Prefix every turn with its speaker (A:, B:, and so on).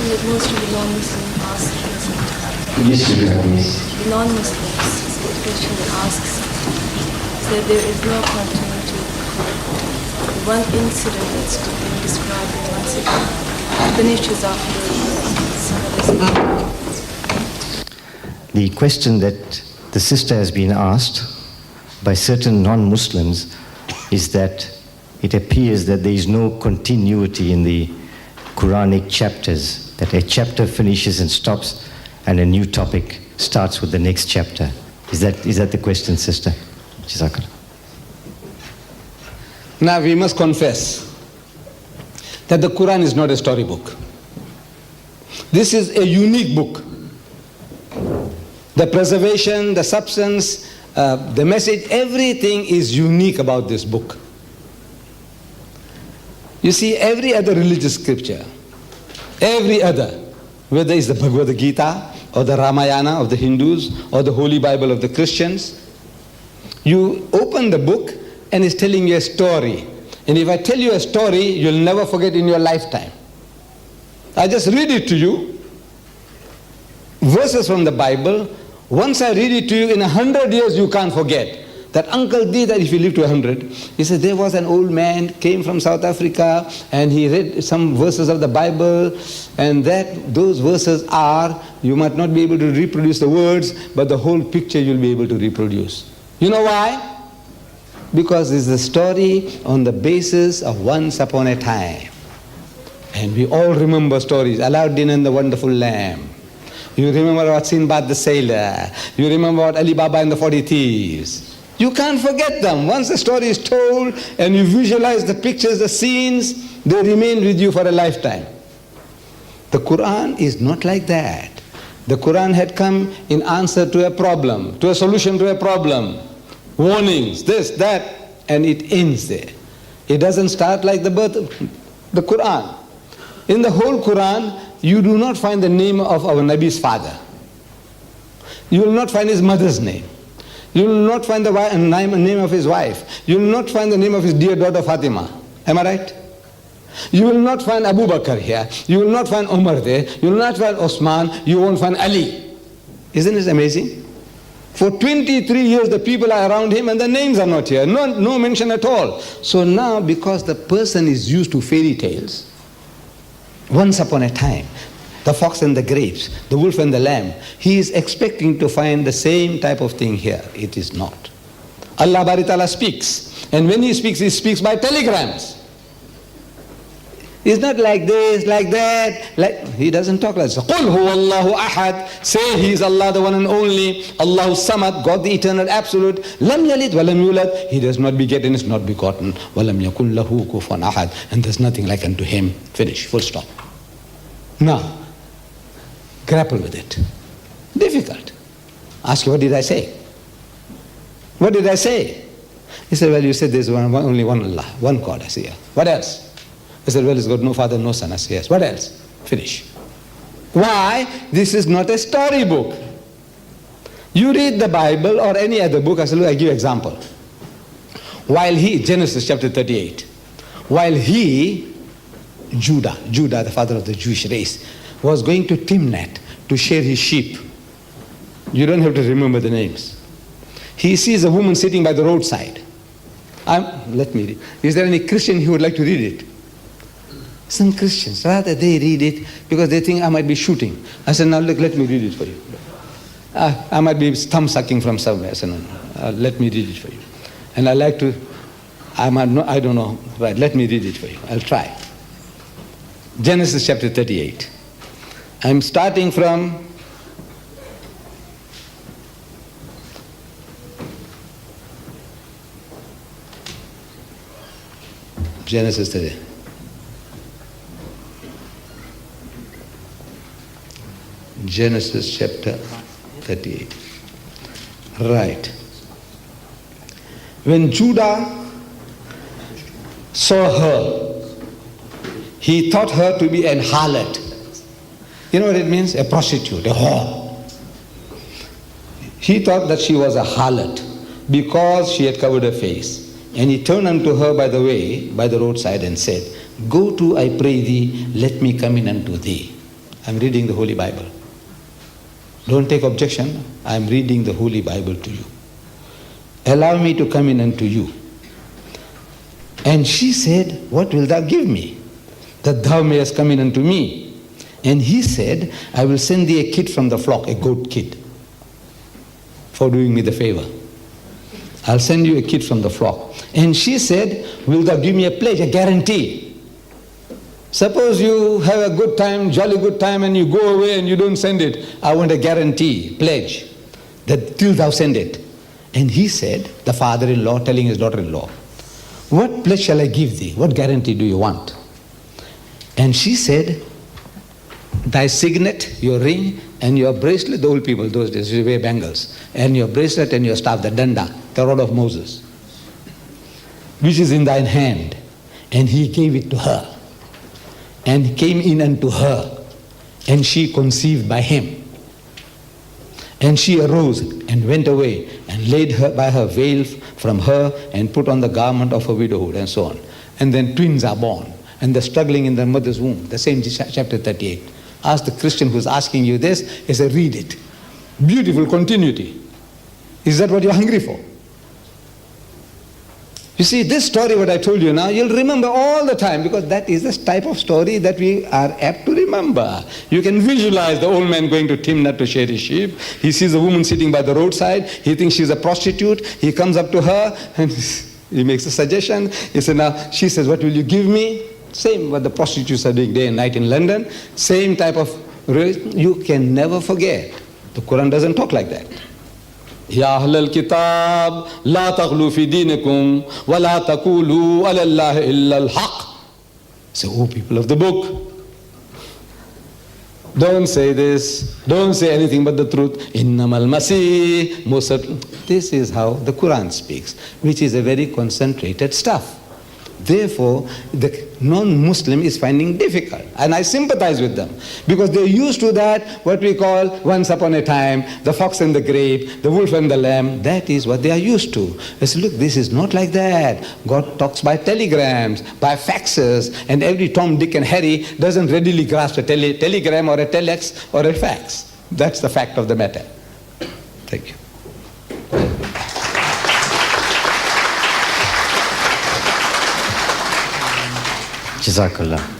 A: question that most of the non-Muslims ask
B: Yes, you can, yes.
A: the non-Muslims, the question that asks is that there is no continuity. One incident that's being described in one second finishes after some other.
C: The question that the sister has been asked by certain non-Muslims is that it appears that there is no continuity in the Quranic chapters, that a chapter finishes and stops and a new topic starts with the next chapter. Is that the question, sister? Jazakallah.
D: Now we must confess that the Quran is not a storybook. This is a unique book. The preservation, the substance, the message, everything is unique about this book. You see, every other religious scripture, every other, whether it's the Bhagavad Gita or the Ramayana of the Hindus or the Holy Bible of the Christians, you open the book and it's telling you a story. And if I tell you a story, you'll never forget in your lifetime. I just read it to you, verses from the Bible. Once I read it to you, in 100 years you can't forget. That Uncle Deedat, if you live to 100, he said there was an old man, came from South Africa, and he read some verses of the Bible, and those verses are, you might not be able to reproduce the words, but the whole picture you'll be able to reproduce. You know why? Because it's a story on the basis of once upon a time. And we all remember stories, Aladdin and the Wonderful Lamp. You remember about Sinbad the Sailor. You remember about Ali Baba and the 40 Thieves. You can't forget them. Once the story is told and you visualize the pictures, the scenes, they remain with you for a lifetime. The Quran is not like that. The Quran had come in answer to a problem, to a solution to a problem. Warnings, this, that, and it ends there. It doesn't start like the birth of the Quran. In the whole Quran, you do not find the name of our Nabi's father. You will not find his mother's name. You will not find the name of his wife. You will not find the name of his dear daughter Fatima. Am I right? You will not find Abu Bakr here. You will not find Umar there. You will not find Osman. You won't find Ali. Isn't it amazing? For 23 years the people are around him and the names are not here. No mention at all. So now, because the person is used to fairy tales, once upon a time, the fox and the grapes, the wolf and the lamb, he is expecting to find the same type of thing here. It is not. Allah Bari Ta'ala speaks, and when he speaks by telegrams. It's not like this, like that. He doesn't talk like this. قُلْ هُوَ اللَّهُ أَحَدٌ. Say he is Allah, the one and only. Allahu Samad, God the eternal absolute. لَمْ يَلِدْ وَلَمْ يُولَدْ. He does not beget and is not begotten. وَلَمْ يَكُنْ لَهُ كُفُوًا أَحَدٌ. And there's nothing like unto him. Finish, full stop. Now, grapple with it. Difficult. Ask you, what did I say? What did I say? He said, well, you said there's only one Allah, one God. I say, yeah. What else? He said, well, it's got no father, no son. I say, yes. What else? Finish. Why? This is not a storybook. You read the Bible or any other book. I said, look, I give you an example. While Genesis chapter 38, while Judah, the father of the Jewish race, was going to Timnat to share his sheep. You don't have to remember the names. He sees a woman sitting by the roadside. Let me read. Is there any Christian who would like to read it? Some Christians, rather they read it because they think I might be shooting. I said, now look, let me read it for you. I might be thumb sucking from somewhere. I said, no, let me read it for you. And I like to, I don't know, right, let me read it for you. I'll try. Genesis chapter 38. I'm starting from Genesis 38. Genesis chapter 38. Right. When Judah saw her, he thought her to be an harlot. You know what it means? A prostitute, a whore. He thought that she was a harlot because she had covered her face. And he turned unto her by the way, by the roadside, and said, go to, I pray thee, let me come in unto thee. I'm reading the Holy Bible. Don't take objection. I'm reading the Holy Bible to you. Allow me to come in unto you. And she said, what wilt thou give me, that thou mayest come in unto me? And he said, I will send thee a kid from the flock, a goat kid, for doing me the favor. I'll send you a kid from the flock. And she said, will thou give me a pledge, a guarantee? Suppose you have a good time, jolly good time, and you go away and you don't send it. I want a guarantee, pledge, that till thou send it. And he said, the father-in-law telling his daughter-in-law, what pledge shall I give thee? What guarantee do you want? And she said, thy signet, your ring, and your bracelet. The old people those days used to wear bangles. And your bracelet and your staff, the danda, the rod of Moses, which is in thine hand. And he gave it to her. And came in unto her. And she conceived by him. And she arose and went away and laid her by her veil from her and put on the garment of her widowhood, and so on. And then twins are born, and they're struggling in their mother's womb. The same chapter 38. Ask the Christian who's asking you this, he said, read it. Beautiful continuity. Is that what you're hungry for? You see, this story what I told you now, you'll remember all the time, because that is the type of story that we are apt to remember. You can visualize the old man going to Timnah to share his sheep. He sees a woman sitting by the roadside. He thinks she's a prostitute. He comes up to her and he makes a suggestion. He said, now, she says, what will you give me? Same what the prostitutes are doing day and night in London. Same type of, you can never forget. The Quran doesn't talk like that. Ya ahlal kitab, la taghlu fi dinikum, wa la taqulu ala Allah illa al-haq. So, oh people of the book, don't say this, don't say anything but the truth. Innamal masih, most certainly. This is how the Quran speaks, which is a very concentrated stuff. Therefore, the non-Muslim is finding difficult. And I sympathize with them. Because they're used to that, what we call once upon a time, the fox and the grape, the wolf and the lamb. That is what they are used to. I say, look, this is not like that. God talks by telegrams, by faxes, and every Tom, Dick and Harry doesn't readily grasp a telegram or a telex or a fax. That's the fact of the matter. Thank you.
C: Jazakallah.